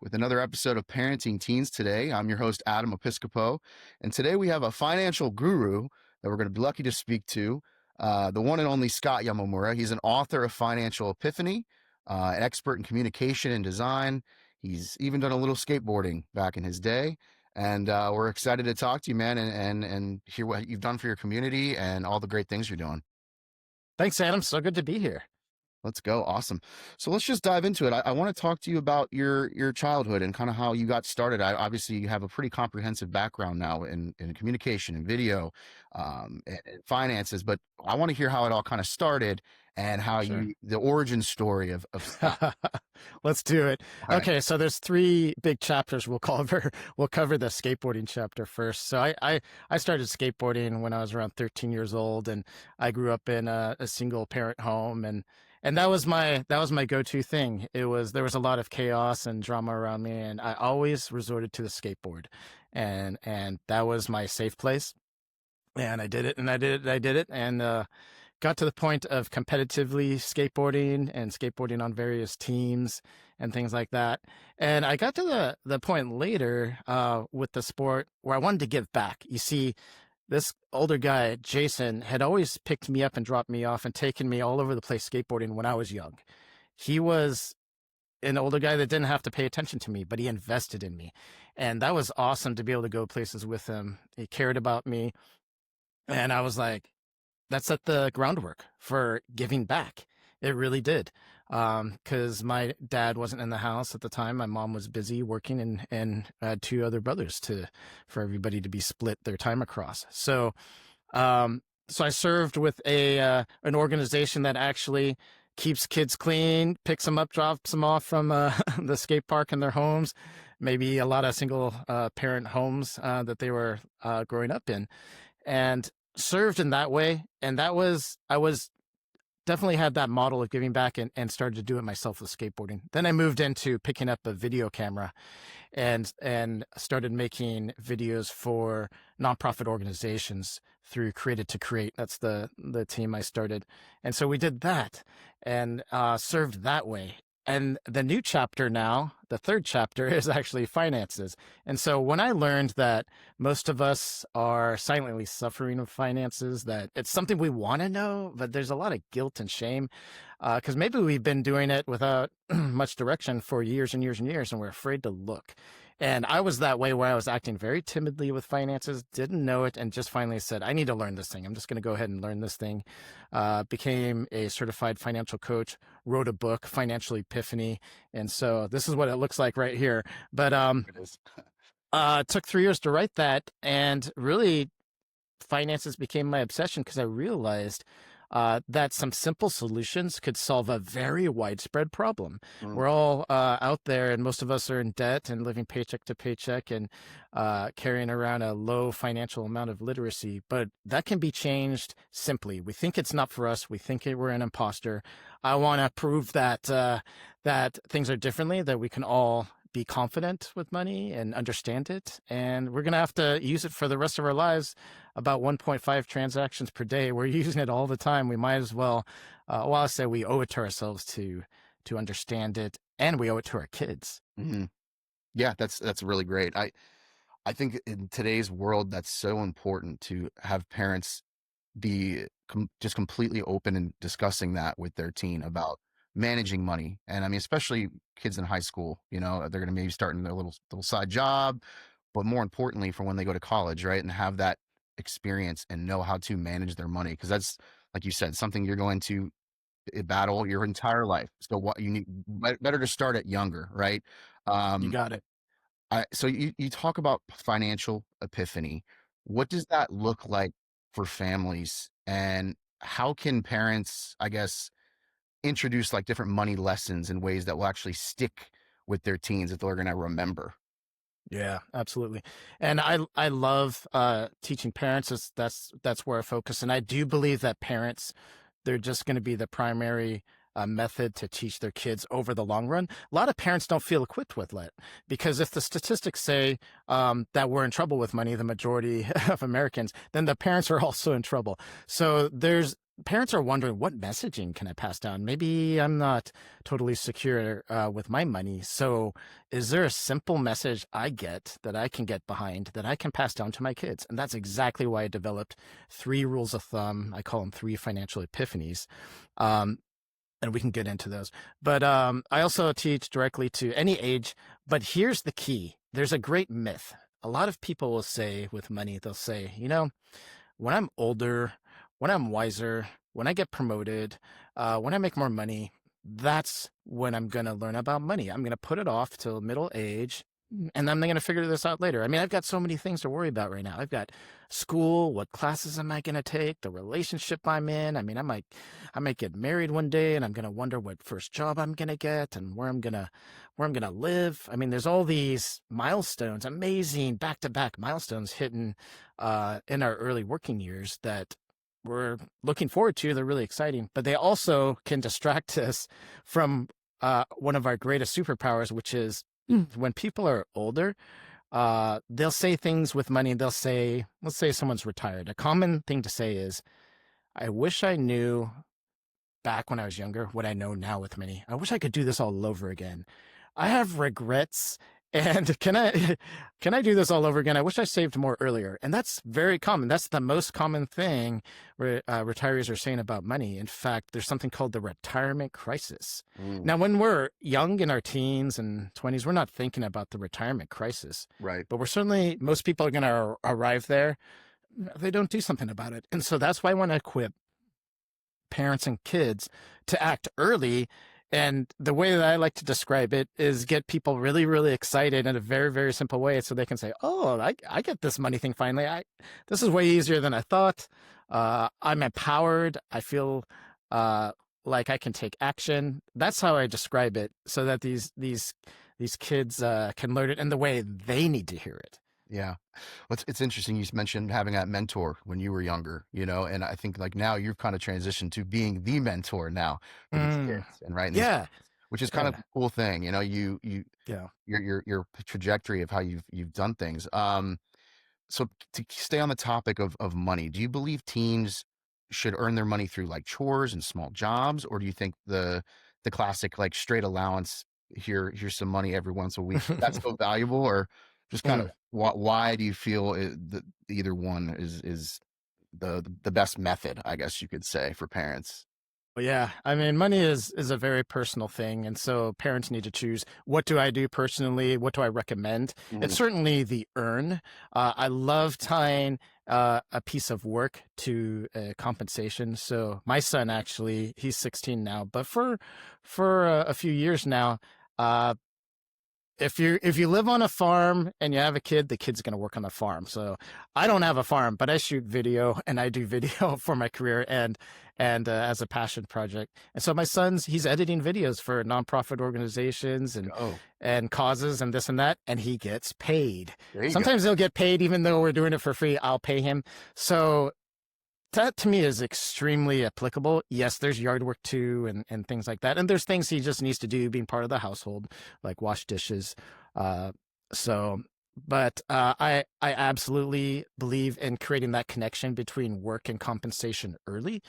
with another episode of Parenting Teens today. I'm your host, Adam Episcopo, and today we have a financial guru that we're going to be lucky to speak to, the one and only Scott Yamamura. He's an author of Financial Epiphany, an expert in communication and design. He's even done a little skateboarding back in his day, and we're excited to talk to you, man, and hear what you've done for your community and all the great things you're doing. Thanks, Adam. So good to be here. Let's go. Awesome. So let's just dive into it. I want to talk to you about your childhood and kind of how you got started. Obviously you have a pretty comprehensive background now in communication and video, and finances, but I want to hear how it all kind of started and how Sure. the origin story of Scott. Let's do it. All right. Okay, so there's three big chapters we'll cover. We'll cover the skateboarding chapter first. So I started skateboarding when I was around 13 years old, and I grew up in a single parent home, and that was my go-to thing. There was a lot of chaos and drama around me, and I always resorted to the skateboard, and that was my safe place. And I did it, and I did it, and I did it, and got to the point of competitively skateboarding on various teams and things like that. And I got to the point later with the sport where I wanted to give back. You see, this older guy, Jason, had always picked me up and dropped me off and taken me all over the place skateboarding when I was young. He was an older guy that didn't have to pay attention to me, but he invested in me. And that was awesome to be able to go places with him. He cared about me. And I was like, that set the groundwork for giving back. It really did. Because my dad wasn't in the house at the time. My mom was busy working, and I had two other brothers for everybody to be split their time across. So I served with an organization that actually keeps kids clean, picks them up, drops them off from the skate park in their homes, maybe a lot of single parent homes that they were growing up in, and served in that way. And I was definitely had that model of giving back and started to do it myself with skateboarding. Then I moved into picking up a video camera and started making videos for nonprofit organizations through Created to Create. That's the team I started. And so we did that and served that way. And the new chapter now, the third chapter, is actually finances. And so when I learned that most of us are silently suffering with finances, that it's something we want to know, but there's a lot of guilt and shame because maybe we've been doing it without much direction for years and years and years, and we're afraid to look. And I was that way where I was acting very timidly with finances, didn't know it, and just finally said, I need to learn this thing. I'm just going to go ahead and learn this thing. Became a certified financial coach, wrote a book, Financial Epiphany. And so this is what it looks like right here. But it took 3 years to write that. And really, finances became my obsession because I realized that some simple solutions could solve a very widespread problem. We're all out there, and most of us are in debt and living paycheck to paycheck and carrying around a low financial amount of literacy. But that can be changed simply. We think it's not for us. We think we're an imposter. I want to prove that things are differently, that we can all be confident with money and understand it. And we're going to have to use it for the rest of our lives. About 1.5 transactions per day. We're using it all the time. We might as well, I say we owe it to ourselves to understand it, and we owe it to our kids. Mm-hmm. Yeah, that's really great. I think in today's world, that's so important to have parents be just completely open and discussing that with their teen about managing money. And I mean, especially kids in high school, they're going to maybe starting their little side job, but more importantly for when they go to college, right? And have that experience and know how to manage their money. Cause that's, like you said, something you're going to battle your entire life. So what you need, better to start it younger, right? You got it. So you talk about financial epiphany. What does that look like for families, and how can parents, I guess, introduce like different money lessons in ways that will actually stick with their teens that they're going to remember? Yeah, absolutely. And I love teaching parents. That's where I focus. And I do believe that parents, they're just going to be the primary method to teach their kids over the long run. A lot of parents don't feel equipped with it because if the statistics say that we're in trouble with money, the majority of Americans, then the parents are also in trouble. So there's parents are wondering, what messaging can I pass down? Maybe I'm not totally secure with my money. So, is there a simple message I get that I can get behind that I can pass down to my kids? And that's exactly why I developed 3 rules of thumb. I call them 3 financial epiphanies. Um, and we can get into those. But I also teach directly to any age. But here's the key: there's a great myth. A lot of people will say with money, they'll say, when I'm older, when I'm wiser, when I get promoted, when I make more money, that's when I'm going to learn about money. I'm going to put it off till middle age, and I'm going to figure this out later. I mean, I've got so many things to worry about right now. I've got school, what classes am I going to take, the relationship I'm in. I mean, I might get married one day, and I'm going to wonder what first job I'm going to get and where I'm going to live. I mean, there's all these milestones, amazing back-to-back milestones hitting in our early working years that we're looking forward to. They're really exciting, but they also can distract us from one of our greatest superpowers, which is when people are older, they'll say things with money. They'll say, let's say someone's retired. A common thing to say is, I wish I knew back when I was younger what I know now with money. I wish I could do this all over again. I have regrets. And can I do this all over again? I wish I saved more earlier. And that's very common. That's the most common thing where retirees are saying about money. In fact, there's something called the retirement crisis. Mm, Now, when we're young in our teens and 20s, we're not thinking about the retirement crisis, right. but most people are going to arrive there. They don't do something about it. And so that's why I want to equip parents and kids to act early. And the way that I like to describe it is get people really, really excited in a very, very simple way so they can say, oh, I get this money thing finally. This is way easier than I thought. I'm empowered. I feel like I can take action. That's how I describe it so that these kids can learn it in the way they need to hear it. Yeah. Well, it's interesting. You mentioned having that mentor when you were younger, and I think like now you've kind of transitioned to being the mentor now for these Mm, kids and right. And these, yeah. which is kind of Yeah. a cool thing, Yeah. your trajectory of how you've done things. So to stay on the topic of money, do you believe teens should earn their money through like chores and small jobs, or do you think the classic like straight allowance, here's some money every once a week, that's so valuable, or just kind of Mm. why do you feel that either one is the best method, I guess you could say, for parents? Well, yeah, I mean, money is a very personal thing, and so parents need to choose, what do I do personally? What do I recommend? It's Mhm. certainly the earn. I love tying a piece of work to compensation. So my son, actually, he's 16 now, but for a few years now, uh, if you live on a farm and you have a kid, the kid's going to work on the farm. So I don't have a farm, but I shoot video and I do video for my career and as a passion project. And so my son's he's editing videos for nonprofit organizations Oh, and causes and this and that, and he gets paid. there you go. Sometimes he'll get paid even though we're doing it for free. I'll pay him. So that to me is extremely applicable. Yes, there's yard work too and things like that. And there's things he just needs to do being part of the household, like wash dishes. Uh, so, but I absolutely believe in creating that connection between work and compensation early.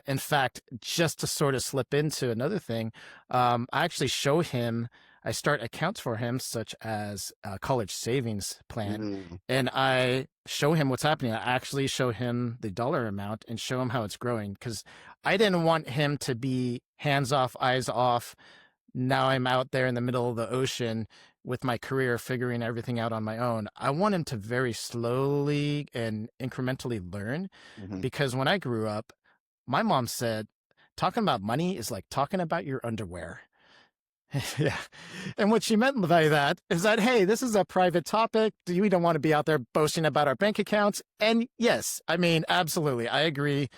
In fact, just to sort of slip into another thing, I actually show him, I start accounts for him, such as a college savings plan, Mhm. and I show him what's happening. I actually show him the dollar amount and show him how it's growing, because I didn't want him to be hands off, eyes off. Now I'm out there in the middle of the ocean with my career, figuring everything out on my own. I want him to very slowly and incrementally learn, Mhm. because when I grew up, my mom said, talking about money is like talking about your underwear. Yeah. And what she meant by that is that, hey, this is a private topic. We don't want to be out there boasting about our bank accounts. And yes, I mean, absolutely. I agree.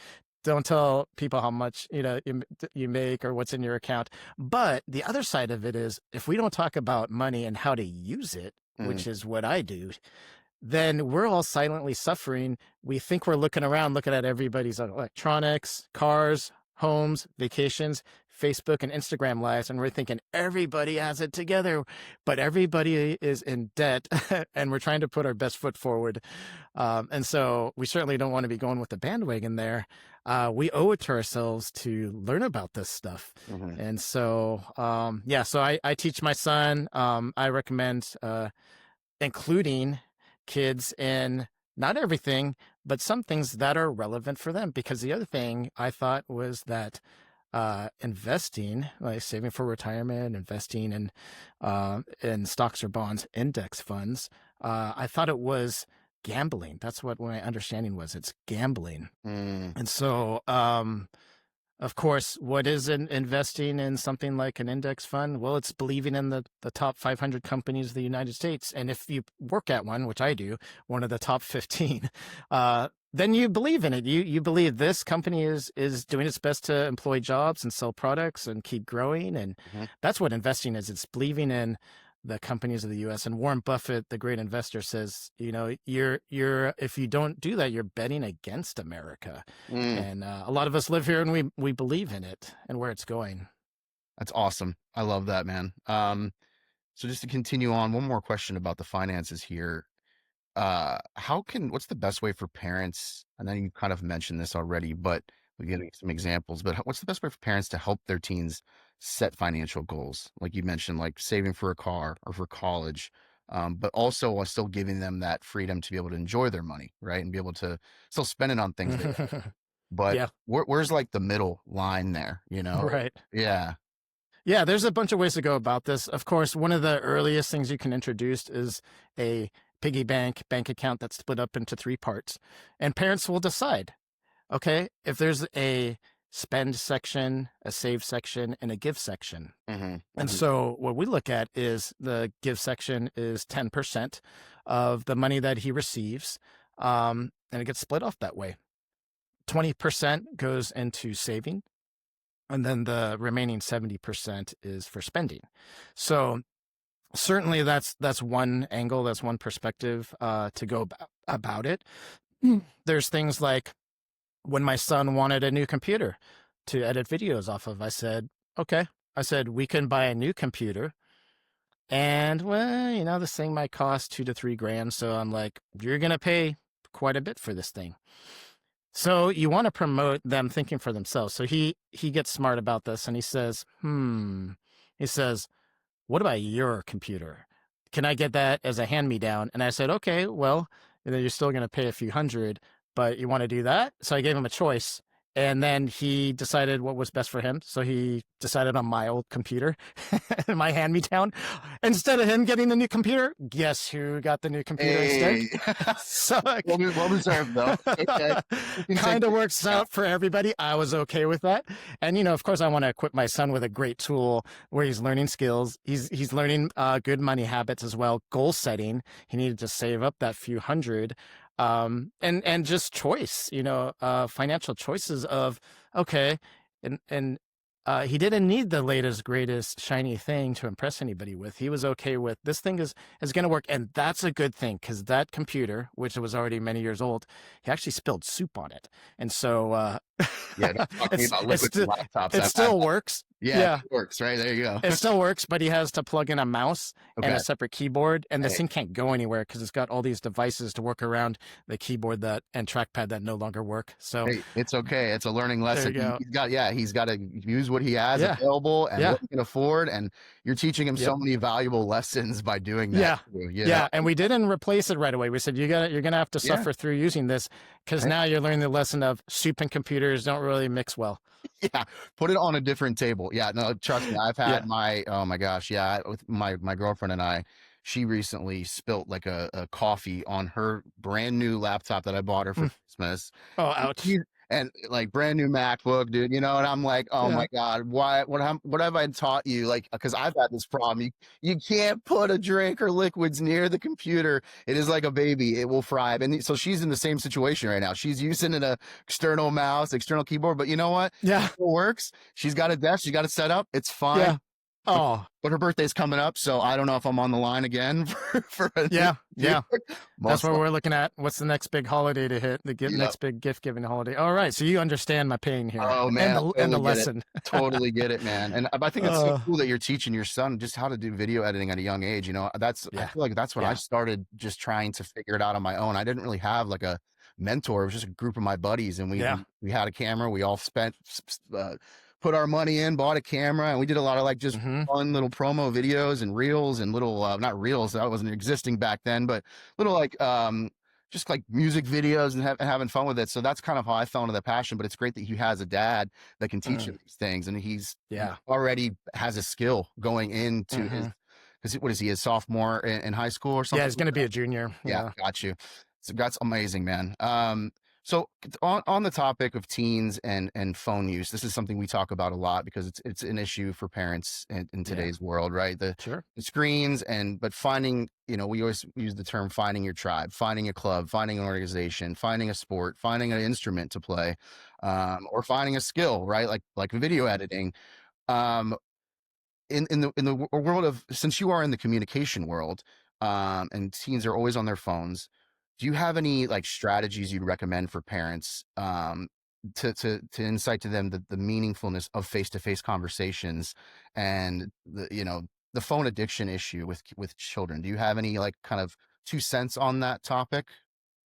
Don't tell people how much, you make or what's in your account. But the other side of it is, if we don't talk about money and how to use it, Mhm. which is what I do, then we're all silently suffering. We think we're looking around, looking at everybody's electronics, cars, homes, vacations, Facebook and Instagram lives, and we're thinking everybody has it together, but everybody is in debt, and we're trying to put our best foot forward. And so we certainly don't want to be going with the bandwagon there. We owe it to ourselves to learn about this stuff. Mhm. And so, yeah, so I teach my son. I recommend including kids in not everything, but some things that are relevant for them. Because the other thing I thought was that investing, like saving for retirement, investing in stocks or bonds, index funds, I thought it was gambling. That's what my understanding was. It's gambling. Mm. And so, of course, what is investing in something like an index fund? Well, it's believing in the top 500 companies of the United States. And if you work at one, which I do, one of the top 15, then you believe in it. You believe this company is doing its best to employ jobs and sell products and keep growing. And Mhm. that's what investing is. It's believing in the companies of the U.S. And Warren Buffett, the great investor, says, you're if you don't do that, you're betting against America. Mm. And a lot of us live here, and we believe in it and where it's going. That's awesome. I love that, man. So just to continue on, one more question about the finances here. What's the best way for parents? I know you kind of mentioned this already, but we're getting some examples, but what's the best way for parents to help their teens set financial goals? Like you mentioned, like saving for a car or for college, but also while still giving them that freedom to be able to enjoy their money, right? And be able to still spend it on things they like. But Yeah, where's like the middle line there, you know? right. Yeah. Yeah, there's a bunch of ways to go about this. Of course, one of the earliest things you can introduce is a piggy bank account that's split up into three parts. And parents will decide, okay, if there's a spend section, a save section, and a give section. Hmm. And Hmm. so what we look at is the give section is 10% of the money that he receives. And it gets split off that way. 20% goes into saving, and then the remaining 70% is for spending. So certainly that's one angle, that's one perspective to go about it. There's things like when my son wanted a new computer to edit videos off of, I said, okay. I said, we can buy a new computer. And well, this thing might cost $2 to $3 grand. So I'm like, you're going to pay quite a bit for this thing. So you want to promote them thinking for themselves. So he gets smart about this, and he says, he says, what about your computer? Can I get that as a hand-me-down? And I said, okay, well, then you're still going to pay a few hundred, but you want to do that? So I gave him a choice. And then he decided what was best for him. So he decided on my old computer, my hand-me-down. Instead of him getting the new computer, guess who got the new computer instead? Hey, So well deserved though. Okay. You can kind take of it. works Yeah. out for everybody. I was okay with that. And, of course, I want to equip my son with a great tool where he's learning skills. He's learning good money habits as well, goal setting. He needed to save up that few hundred. And just choice, financial choices of, okay. And he didn't need the latest, greatest, shiny thing to impress anybody with. He was okay with this thing is going to work. And that's a good thing, because that computer, which was already many years old, he actually spilled soup on it. And so Yeah, don't talk to me about liquids and laptops. it still works. Yeah, Yeah. it works, right? There you go. It still works, but he has to plug in a mouse and Okay. a separate keyboard, and this Hey. thing can't go anywhere because it's got all these devices to work around the keyboard and trackpad that no longer work. So Hey, it's okay. It's a learning there you lesson. go. He's got to use what he has Yeah. available and Yeah. what he can afford. And you're teaching him so Yep. many valuable lessons by doing that. Yeah. Too, you Yeah, know? and we didn't replace it right away. We said you're gonna have to Yeah. suffer through using this, because Right. now you're learning the lesson of soup and computers don't really mix well. Yeah, put it on a different table. Yeah, no, trust me, I've had Yeah. oh my gosh, yeah, with my girlfriend and I, she recently spilt like a coffee on her brand new laptop that I bought her for Mm. Christmas. Oh, ouch. And like brand new MacBook, dude, and I'm like, oh Yeah. my God, what have I taught you? Like, because I've had this problem. You can't put a drink or liquids near the computer. It is like a baby. It will fry. And so she's in the same situation right now. She's using an external mouse, external keyboard, but you know what? Yeah. It still works. She's got a desk. She got it set up. It's fine. Yeah. Oh, but her birthday's coming up, so I don't know if I'm on the line again for a new yeah, year. yeah. That's Most what li- we're looking at. What's the next big holiday to hit? The yeah. next big gift giving holiday. All right, so you understand my pain here Oh and man, I the totally get it. lesson. Totally get it, man. And I think it's so uh, cool that you're teaching your son just how to do video editing at a young age. I yeah, feel like that's when I yeah. started just trying to figure it out on my own. I didn't really have like a mentor. It was just a group of my buddies, and we Yeah. we, we had a camera. We all put our money in, bought a camera, and we did a lot of like just Hmm. fun little promo videos and reels and little not reels that wasn't existing back then, but little like just like music videos and having fun with it. So that's kind of how I fell into the passion. But it's great that he has a dad that can teach Mm, him these things, and he's yeah. already has a skill going into his. Hmm. Because what is he? His sophomore in high school or Yeah, something? he's going to be a junior. Yeah, Yeah. got you. So that's amazing, man. So on the topic of teens and phone use, this is something we talk about a lot because it's an issue for parents in Yeah. today's world, right? Sure. The screens but finding, we always use the term finding your tribe, finding a club, finding an organization, finding a sport, finding an instrument to play, or finding a skill, right? Like video editing. Um, in the world of, since you are in the communication world, and teens are always on their phones, do you have any like strategies you'd recommend for parents, to insight to them the meaningfulness of face-to-face conversations and the phone addiction issue with children? Do you have any like kind of 2 cents on that topic?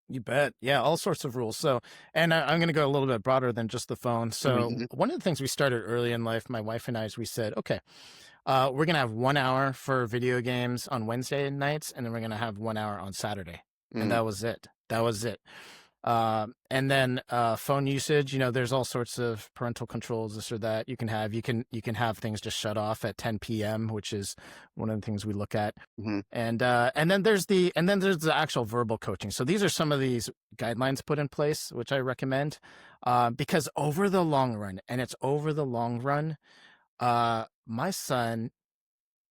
You bet. Yeah, all sorts of rules. So, and I'm going to go a little bit broader than just the phone. So, Mhm, one of the things we started early in life, my wife and I, is we said, okay, we're going to have 1 hour for video games on Wednesday nights, and then we're going to have 1 hour on Saturday. And mhm, that was it. That was it. And then phone usage, there's all sorts of parental controls, this or that you can have. You can have things just shut off at 10 p.m., which is one of the things we look at. mhm. And then there's the actual verbal coaching. So these are some of these guidelines put in place, which I recommend, because over the long run, and it's over the long run, my son,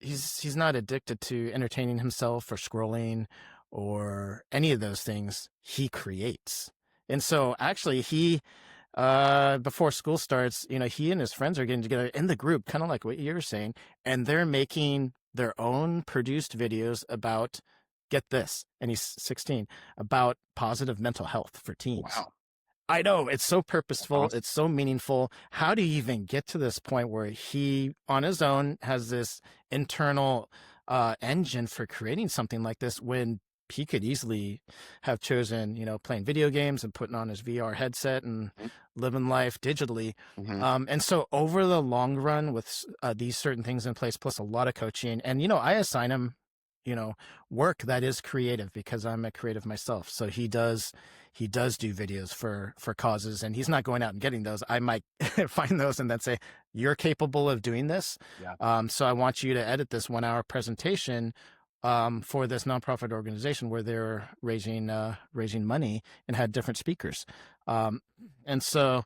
he's not addicted to entertaining himself or scrolling or any of those things. He creates. And so actually he before school starts, he and his friends are getting together in the group, kind of like what you're saying, and they're making their own produced videos about, get this, and he's 16, about positive mental health for teens. Wow, I know, it's so that's purposeful, awesome. it's so meaningful. How do you even get to this point where he, on his own, has this internal engine for creating something like this when he could easily have chosen, playing video games and putting on his VR headset and Mhm, living life digitally. mhm. And so over the long run, with these certain things in place, plus a lot of coaching, and I assign him, work that is creative because I'm a creative myself. So he does do videos for causes, and he's not going out and getting those. I might find those and then say, you're capable of doing this. Yeah. So I want you to edit this 1 hour presentation for this nonprofit organization where they're raising money and had different speakers. And so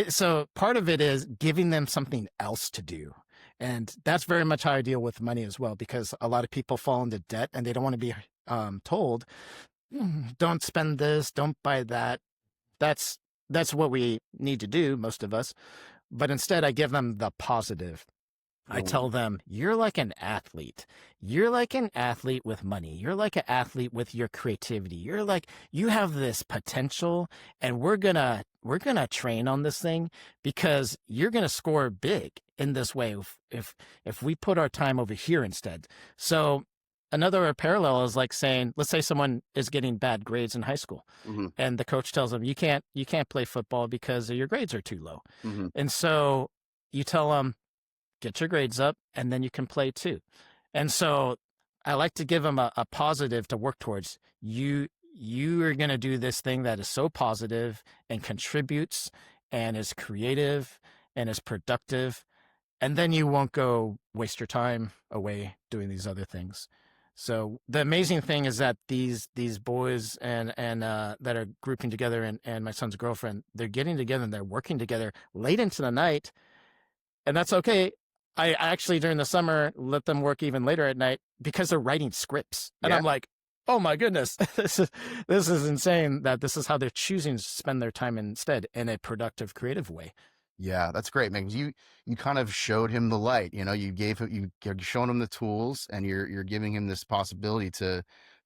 so part of it is giving them something else to do. And that's very much how I deal with money as well, because a lot of people fall into debt and they don't want to be told, don't spend this, don't buy that. That's what we need to do, most of us. But instead, I give them the positive. I Mm, tell them, you're like an athlete. You're like an athlete with money. You're like an athlete with your creativity. You have this potential, and we're gonna train on this thing because you're gonna score big in this way if we put our time over here instead. So another parallel is like saying, let's say someone is getting bad grades in high school, mhm, and the coach tells them you can't play football because your grades are too low. mhm. And so you tell them, get your grades up, and then you can play too. And so I like to give them a positive to work towards. You are going to do this thing that is so positive and contributes and is creative and is productive, and then you won't go waste your time away doing these other things. So the amazing thing is that these boys and that are grouping together, and my son's girlfriend, they're getting together and they're working together late into the night, and that's okay. I actually, during the summer, let them work even later at night because they're writing scripts. And Yeah. I'm like, oh my goodness, this is insane that this is how they're choosing to spend their time instead, in a productive, creative way. Yeah, that's great, man. 'Cause you kind of showed him the light, you know, you gave him you're showing him the tools, and you're giving him this possibility to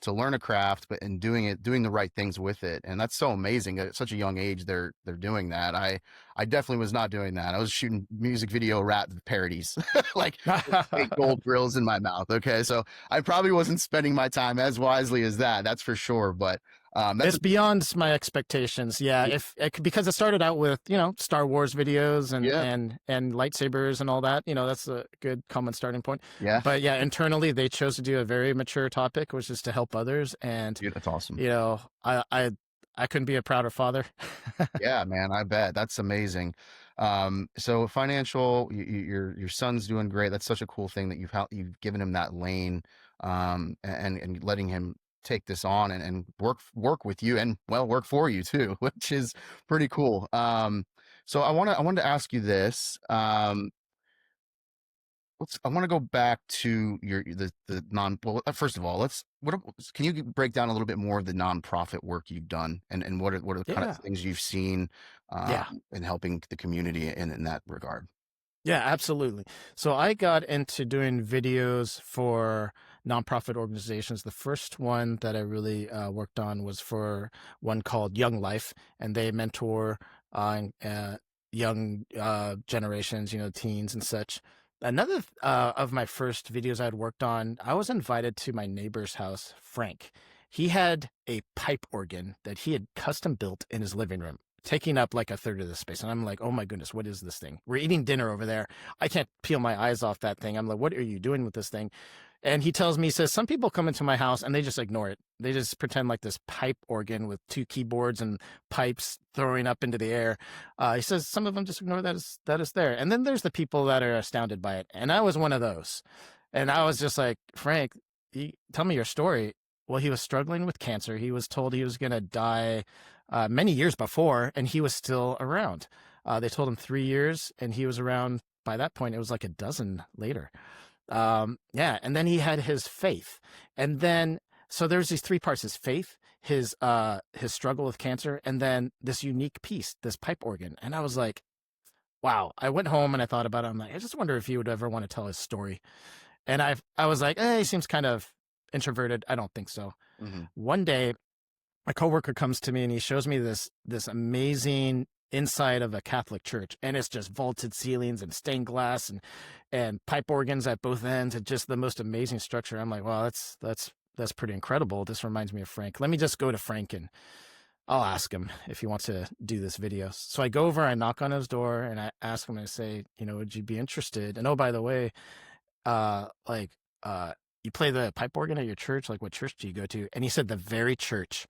learn a craft, but in doing the right things with it. And that's so amazing. At such a young age, they're doing that. I definitely was not doing that. I was shooting music video rap parodies, like with fake gold grills in my mouth. Okay. So I probably wasn't spending my time as wisely as that. That's for sure. But that's It's beyond my expectations. Yeah, yeah, if because it started out with, Star Wars videos and yeah, lightsabers and all that. That's a good common starting point. yeah, But yeah, internally they chose to do a very mature topic, which is to help others. And dude, that's awesome. I couldn't be a prouder father. Yeah, man, I bet. That's amazing. So financial, your son's doing great. That's such a cool thing that you've given him that lane, and letting him take this on and work with you, and well, work for you too, which is pretty cool. So I wanted to ask you this. I want to go back to the non. Well, first of all, can you break down a little bit more of the nonprofit work you've done, and what are the kind of Yeah. things you've seen Yeah. in helping the community in that regard? Yeah, absolutely. So I got into doing videos for nonprofit organizations. The first one that I really worked on was for one called Young Life, and they mentor young generations, teens and such. Another of my first videos I'd worked on, I was invited to my neighbor's house, Frank. He had a pipe organ that he had custom built in his living room, taking up like a third of the space. And I'm like, oh my goodness, what is this thing? We're eating dinner over there. I can't peel my eyes off that thing. I'm like, what are you doing with this thing? And he tells me, he says, some people come into my house and they just ignore it. They just pretend like this pipe organ with two keyboards and pipes throwing up into the air. He says some of them just ignore that is there. And then there's the people that are astounded by it. And I was one of those. And I was just like, Frank, tell me your story. Well, he was struggling with cancer. He was told he was going to die many years before, and he was still around. They told him 3 years, and he was around. By that point, it was like a dozen later. Yeah, and then he had his faith, and then so there's these three parts: his faith, his struggle with cancer, and then this unique piece, this pipe organ. And I was like, wow. I went home and I thought about it. I'm like, I just wonder if he would ever want to tell his story. And I was like, he seems kind of introverted. I don't think so. Hmm. One day a coworker comes to me and he shows me this amazing inside of a Catholic church, and it's just vaulted ceilings and stained glass and pipe organs at both ends, and just the most amazing structure. I'm like, wow, that's pretty incredible. This reminds me of Frank. Let me just go to Frank and I'll ask him if he wants to do this video. So I go over, I knock on his door, and I ask him, and I say, would you be interested? And oh, by the way, like, you play the pipe organ at your church? Like, what church do you go to? And he said the very church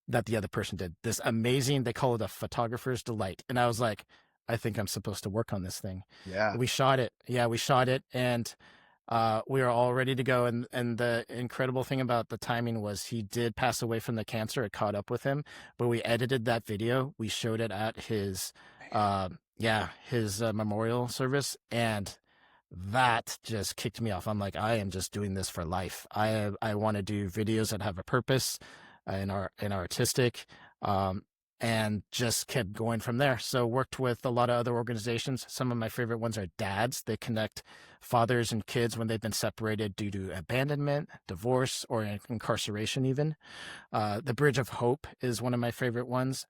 that the other person did. This amazing, they call it a photographer's delight. And I was like, I think I'm supposed to work on this thing. Yeah, We shot it. Yeah, we shot it. And we were all ready to go. And the incredible thing about the timing was he did pass away from the cancer. It caught up with him. But we edited that video. We showed it at his, his memorial service. And that just kicked me off. I'm like, I am just doing this for life. I want to do videos that have a purpose and are artistic, and just kept going from there. So worked with a lot of other organizations. Some of my favorite ones are dads. They connect fathers and kids when they've been separated due to abandonment, divorce, or incarceration even. The Bridge of Hope is one of my favorite ones.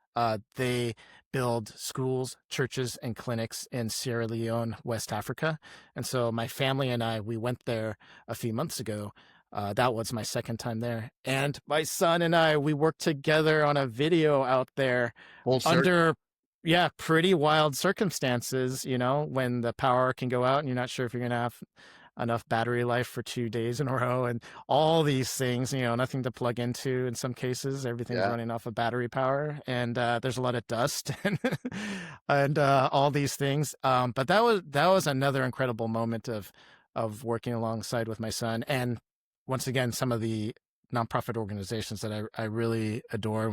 They build schools, churches, and clinics in Sierra Leone, West Africa. And so my family and I, we went there a few months ago. That was my second time there. And my son and I, we worked together on a video out there full circle. under, yeah, pretty wild circumstances, when the power can go out and you're not sure if you're going to have enough battery life for 2 days in a row, and all these things, nothing to plug into in some cases. Everything's Yeah, running off of battery power, and there's a lot of dust and all these things. But that was another incredible moment of working alongside with my son. And once again, some of the nonprofit organizations that I really adore.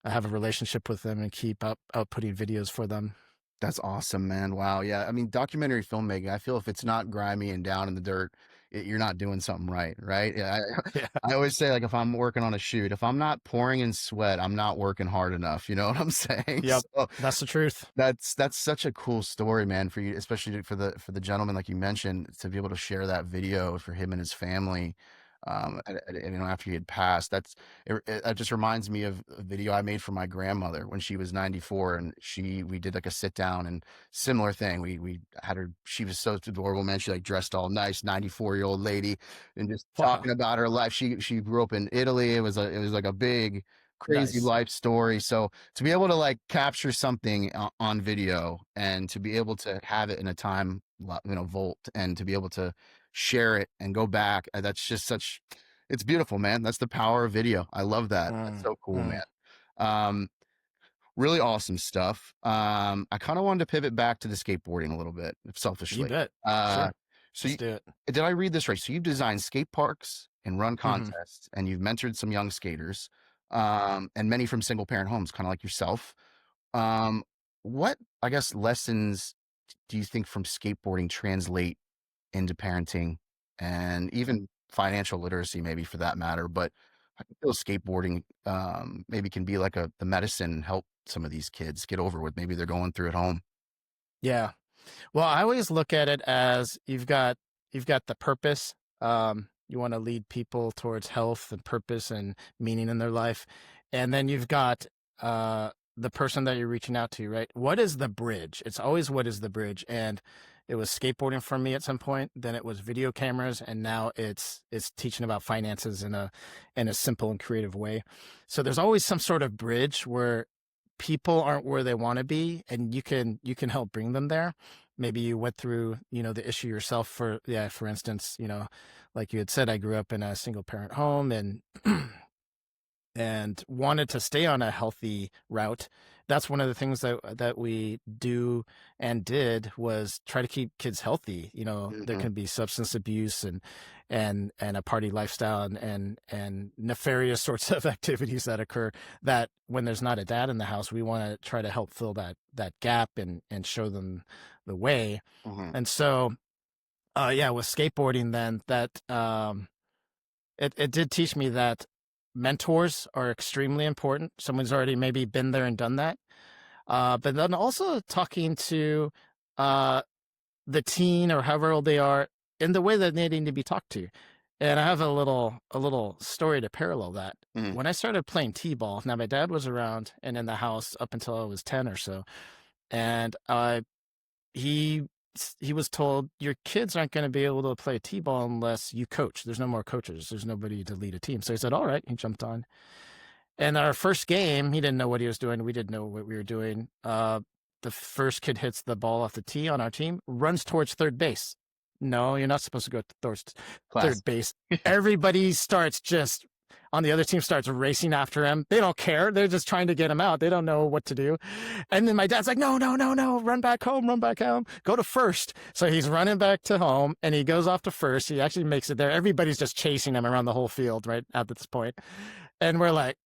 I have a relationship with them and keep outputting videos for them. that's awesome, man. Wow. Yeah, I mean, documentary filmmaking. I feel if it's not grimy and down in the dirt, you're not doing something right, right? Yeah, Yeah. I always say, like, if I'm working on a shoot, if I'm not pouring in sweat, I'm not working hard enough. You know what I'm saying? Yep. So That's the truth. that's such a cool story, man, for you, especially for the gentleman, like you mentioned, to be able to share that video for him and his family, you know, after he had passed. That just reminds me of a video I made for my grandmother when she was 94, and we did like a sit down and similar thing. We had her. She was so adorable, man. She like dressed all nice, 94-year-old lady, and just Wow. talking about her life. She grew up in Italy. It was like a big crazy Nice. life story. So to be able to like capture something on video and to be able to have it in a time, you know, vault, and to be able to share it and go back, that's just such, it's beautiful, man. That's the power of video. I love that. That's Mm, so cool, man. mm. Um, really awesome stuff. I kind of wanted to pivot back to the skateboarding a little bit, You selfishly. bet. Uh, Sure. so Let's do it. did I read this right? So you've designed skate parks and run Hmm. contests, and you've mentored some young skaters, and many from single parent homes, kind of like yourself. Um, what, I guess, lessons do you think from skateboarding translate into parenting and even financial literacy, maybe for that matter? But I feel skateboarding maybe can be like the medicine and help some of these kids get over what maybe they're going through at home. Yeah. Well, I always look at it as you've got the purpose. You want to lead people towards health and purpose and meaning in their life, and then you've got the person that you're reaching out to. Right? What is the bridge? It's always what is the bridge, and it was skateboarding for me at some point. Then it was video cameras, and now it's teaching about finances in a simple and creative way. So there's always some sort of bridge where people aren't where they want to be, and you can help bring them there. Maybe you went through, the issue yourself. For instance, like you had said, I grew up in a single parent home, and wanted to stay on a healthy route. That's one of the things that we do and did, was try to keep kids healthy. There Hmm. can be substance abuse and a party lifestyle and nefarious sorts of activities that occur, that when there's not a dad in the house, we want to try to help fill that gap and show them the way. Hmm. And so yeah, with skateboarding, then it did teach me that mentors are extremely important. Someone's already maybe been there and done that. But then also talking to uh, the teen, or however old they are, in the way that they need to be talked to. And I have a little story to parallel that. Hmm. When I started playing t-ball, now my dad was around and in the house up until I was 10 or so, and he he was told, your kids aren't going to be able to play t-ball unless you coach. There's no more coaches. There's nobody to lead a team. So he said, all right. He jumped on. And our first game, he didn't know what he was doing. We didn't know what we were doing. The first kid hits the ball off the tee on our team, runs towards third base. No, you're not supposed to go towards third Classic. base. Everybody on the other team starts racing after him. They don't care. They're just trying to get him out. They don't know what to do. And then my dad's like, no, no, no, no, run back home, go to first. So he's running back to home, and he goes off to first. He actually makes it there. Everybody's just chasing him around the whole field right at this point. And we're like,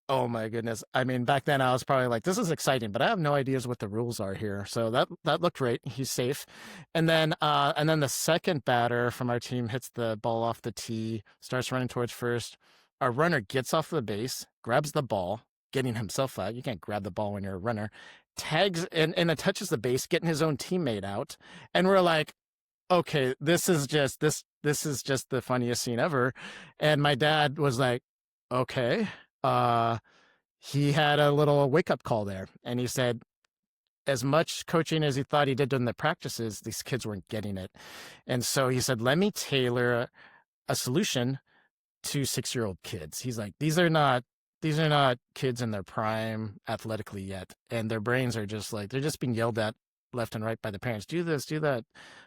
oh my goodness. I mean, back then I was probably like, this is exciting, but I have no ideas what the rules are here. So that looked great. He's safe. And then the second batter from our team hits the ball off the tee, starts running towards first. Our runner gets off the base, grabs the ball, getting himself out. You can't grab the ball when you're a runner. Tags and it touches the base, getting his own teammate out. And we're like, okay, this is just the funniest scene ever. And my dad was like, okay. He had a little wake up call there, and he said, as much coaching as he thought he did during the practices, these kids weren't getting it. And so he said, let me tailor a solution to 6-year-old kids. He's like, these are not kids in their prime athletically yet. And their brains are just like, they're just being yelled at left and right by the parents. Do this, do that,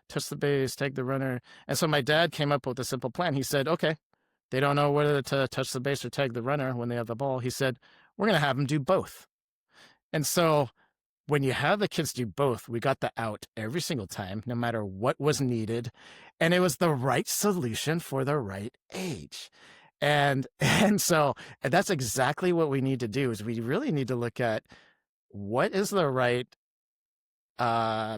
touch the base, tag the runner. And so my dad came up with a simple plan. He said, okay, they don't know whether to touch the base or tag the runner when they have the ball. He said, we're going to have them do both. And so when you have the kids do both, we got the out every single time, no matter what was needed. And it was the right solution for the right age. And that's exactly what we need to do, is we really need to look at what is the right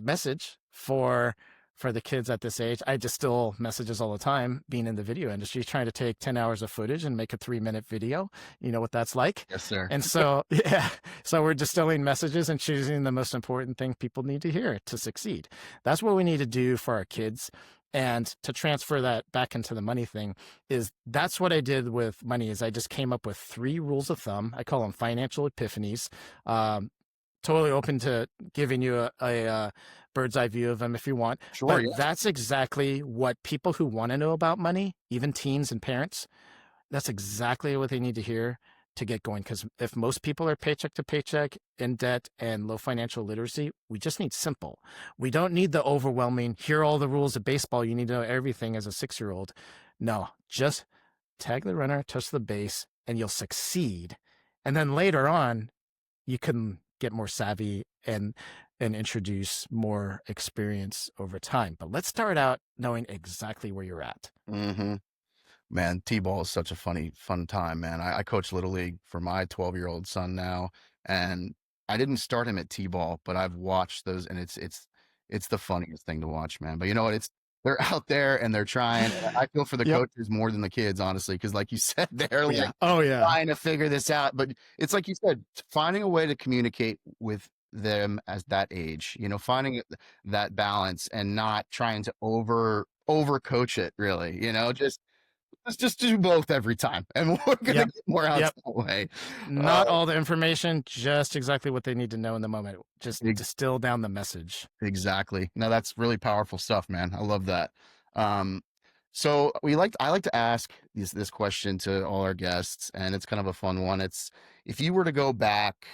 message for for the kids at this age. I distill messages all the time, being in the video industry, trying to take 10 hours of footage and make a 3-minute video. You know what that's like. Yes, sir. And so, yeah, so we're distilling messages and choosing the most important thing people need to hear to succeed. That's what we need to do for our kids. And to transfer that back into the money thing is that's what I did with money is I just came up with 3 rules of thumb. I call them financial epiphanies. Totally open to giving you a bird's eye view of them if you want. Sure. But Yeah. that's exactly what people who want to know about money, even teens and parents, that's exactly what they need to hear to get going. Because if most people are paycheck to paycheck, in debt, and low financial literacy, we just need simple. We don't need the overwhelming, here are all the rules of baseball. You need to know everything as a 6-year-old. No, just tag the runner, touch the base, and you'll succeed. And then later on, you can get more savvy and introduce more experience over time. But let's start out knowing exactly where you're at. Mm-hmm. Man, T-ball is such a fun time, man. I coach Little League for my 12-year-old son now, and I didn't start him at T-ball, but I've watched those, and it's the funniest thing to watch, man. But you know what? They're out there and they're trying. And I feel for the Yep. coaches more than the kids, honestly, because like you said, they're Yeah. like Oh, yeah. trying to figure this out. But it's like you said, finding a way to communicate with them as that age, finding that balance and not trying to over coach it, really, just let's just do both every time, and we're gonna Yep. get more out Yep. that way. Not all the information, just exactly what they need to know in the moment. Just Ex- distill down the message. Exactly. No, that's really powerful stuff, man. I love that. So I like to ask this question to all our guests, and it's kind of a fun one. It's if you were to go back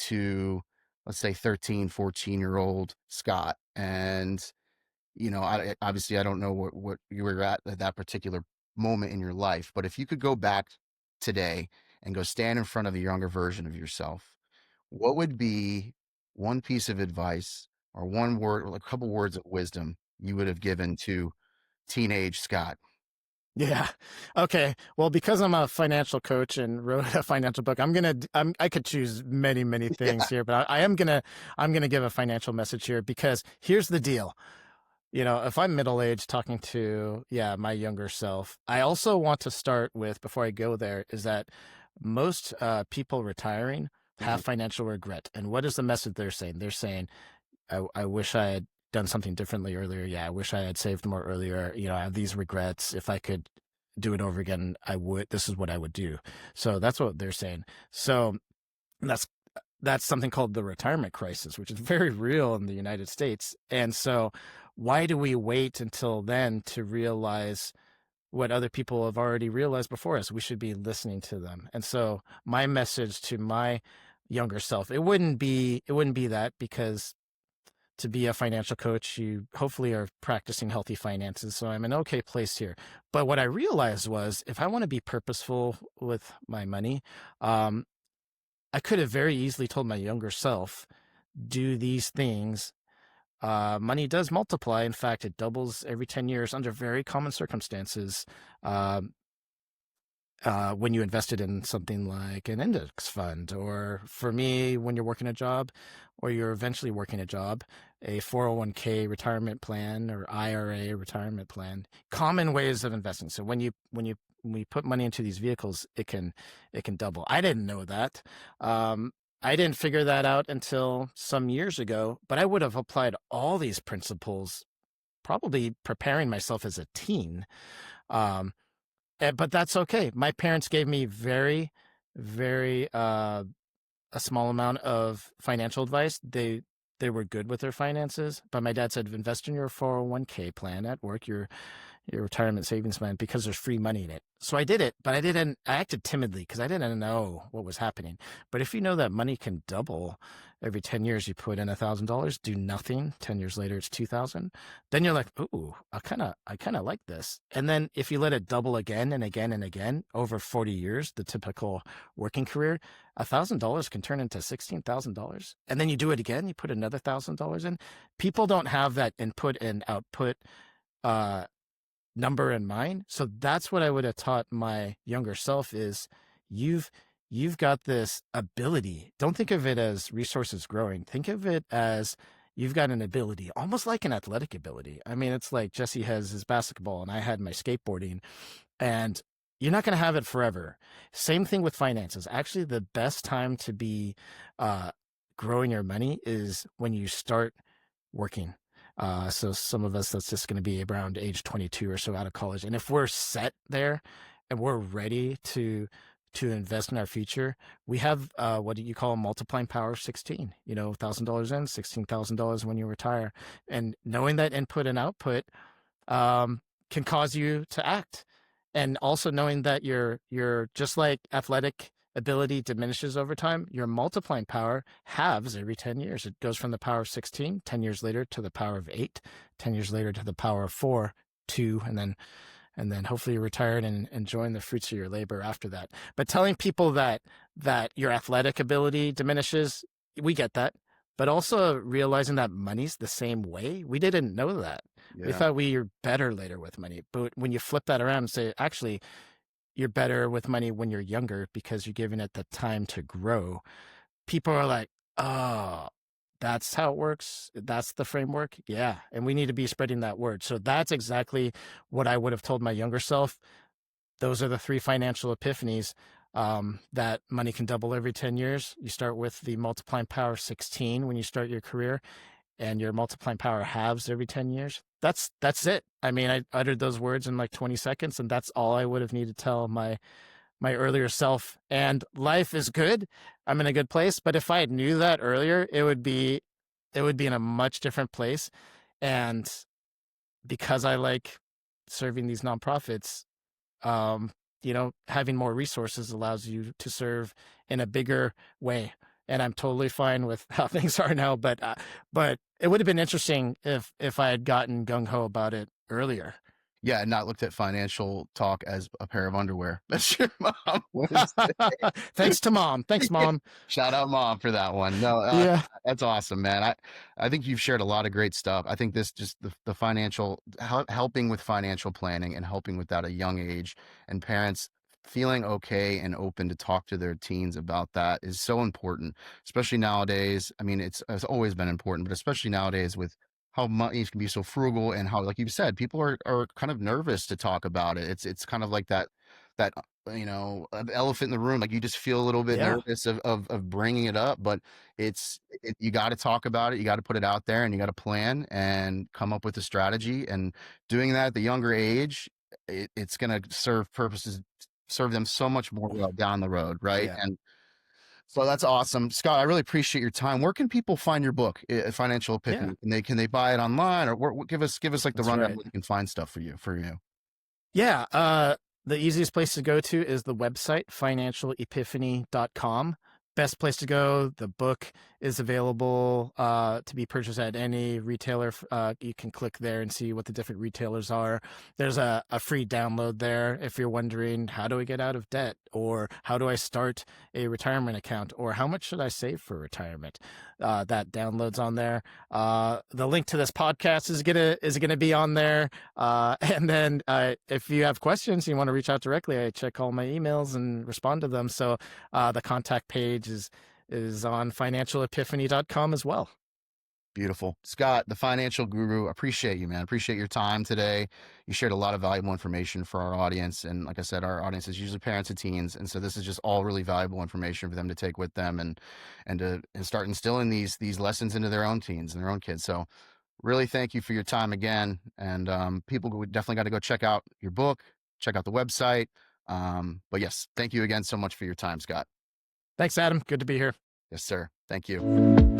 to, let's say, 13, 14-year-old Scott, and obviously I don't know what you were at that particular moment in your life, but if you could go back today and go stand in front of a younger version of yourself, what would be one piece of advice or one word or a couple words of wisdom you would have given to teenage Scott? Yeah. Okay. Well, because I'm a financial coach and wrote a financial book, I could choose many, many things here, but I'm going to give a financial message here because here's the deal. If I'm middle-aged talking to, my younger self, I also want to start with, before I go there, is that most people retiring have financial regret. And what is the message they're saying? They're saying, I wish I had done something differently earlier. Yeah, I wish I had saved more earlier. I have these regrets. If I could do it over again, I would. This is what I would do. So that's what they're saying. So that's something called the retirement crisis, which is very real in the United States. And so why do we wait until then to realize what other people have already realized before us? We should be listening to them. And so my message to my younger self, it wouldn't be that, because to be a financial coach, you hopefully are practicing healthy finances. So I'm in an okay place here. But what I realized was if I want to be purposeful with my money, I could have very easily told my younger self, do these things. Money does multiply. In fact, it doubles every 10 years under very common circumstances. When you invested in something like an index fund, or for me, when you're working a job or you're eventually working a job, a 401k retirement plan or IRA retirement plan, common ways of investing. So when we put money into these vehicles, it can double. I didn't know that. I didn't figure that out until some years ago, but I would have applied all these principles probably preparing myself as a teen. But that's okay. My parents gave me very, very a small amount of financial advice. They were good with their finances, but my dad said invest in your 401k plan at work, your retirement savings plan, because there's free money in it. So I did it, but I acted timidly because I didn't know what was happening. But if you know that money can double every 10 years, you put in $1,000, do nothing, 10 years later it's 2,000, then you're like, ooh, I kind of like this. And then if you let it double again and again and again over 40 years, the typical working career, $1,000 can turn into $16,000. And then you do it again, you put another $1,000 in. People don't have that input and output number in mind. So that's what I would have taught my younger self is you've got this ability. Don't think of it as resources growing. Think of it as you've got an ability, almost like an athletic ability. I mean, it's like Jesse has his basketball and I had my skateboarding, and you're not going to have it forever. Same thing with finances. Actually, the best time to be uh, growing your money is when you start working. So some of us, that's just going to be around age 22 or so out of college. And if we're set there and we're ready to invest in our future, we have what do you call a multiplying power of 16? You know, $1,000 in, $16,000 when you retire, and knowing that input and output can cause you to act. And also knowing that you're just like athletic ability diminishes over time, your multiplying power halves every 10 years. It goes from the power of 16, 10 years later to the power of 8, 10 years later to the power of 4, 2, and then hopefully you're retired and enjoying the fruits of your labor after that. But telling people that your athletic ability diminishes, we get that. But also realizing that money's the same way. We didn't know that. We Yeah. thought we were better later with money. But when you flip that around and say, actually, you're better with money when you're younger because you're giving it the time to grow, people are like, oh, that's how it works. That's the framework. Yeah. And we need to be spreading that word. So that's exactly what I would have told my younger self. Those are the 3 financial epiphanies, that money can double every 10 years. You start with the multiplying power of 16 when you start your career, and your multiplying power halves every 10 years. That's it. I mean, I uttered those words in like 20 seconds, and that's all I would have needed to tell my earlier self. And life is good. I'm in a good place. But if I knew that earlier, it would be in a much different place. And because I like serving these nonprofits, um, having more resources allows you to serve in a bigger way. And I'm totally fine with how things are now. But it would have been interesting if I had gotten gung ho about it earlier. Yeah, and not looked at financial talk as a pair of underwear. That's your mom was. Thanks to mom. Thanks, mom. Shout out mom for that one. No, Yeah. that's awesome, man. I think you've shared a lot of great stuff. I think this just the financial helping with financial planning and helping with that at a young age, and parents feeling okay and open to talk to their teens about that is so important, especially nowadays. I mean, it's always been important, but especially nowadays with how money can be so frugal and how, like you said, people are kind of nervous to talk about it. It's kind of like that elephant in the room. Like you just feel a little bit Yeah. nervous of bringing it up, but you got to talk about it. You got to put it out there, and you got to plan and come up with a strategy. And doing that at the younger age, it's going to serve them so much more well down the road, right? Yeah. And so that's awesome, Scott. I really appreciate your time. Where can people find your book, Financial Yeah. Epiphany? Can they buy it online, or give us like the That's rundown right. where you can find stuff for you? Yeah. The easiest place to go to is the website, financialepiphany.com. Best place to go. The book is available to be purchased at any retailer. You can click there and see what the different retailers are. There's a free download there if you're wondering, how do I get out of debt? Or how do I start a retirement account? Or how much should I save for retirement? That downloads on there. The link to this podcast is gonna be on there. And then if you have questions, you want to reach out directly, I check all my emails and respond to them. So the contact page is on financialepiphany.com as well. Beautiful. Scott, the financial guru, appreciate you, man. Appreciate your time today. You shared a lot of valuable information for our audience. And like I said, our audience is usually parents and teens. And so this is just all really valuable information for them to take with them and to start instilling these lessons into their own teens and their own kids. So really thank you for your time again. And people would definitely got to go check out your book, check out the website. But yes, thank you again so much for your time, Scott. Thanks, Adam. Good to be here. Yes, sir. Thank you.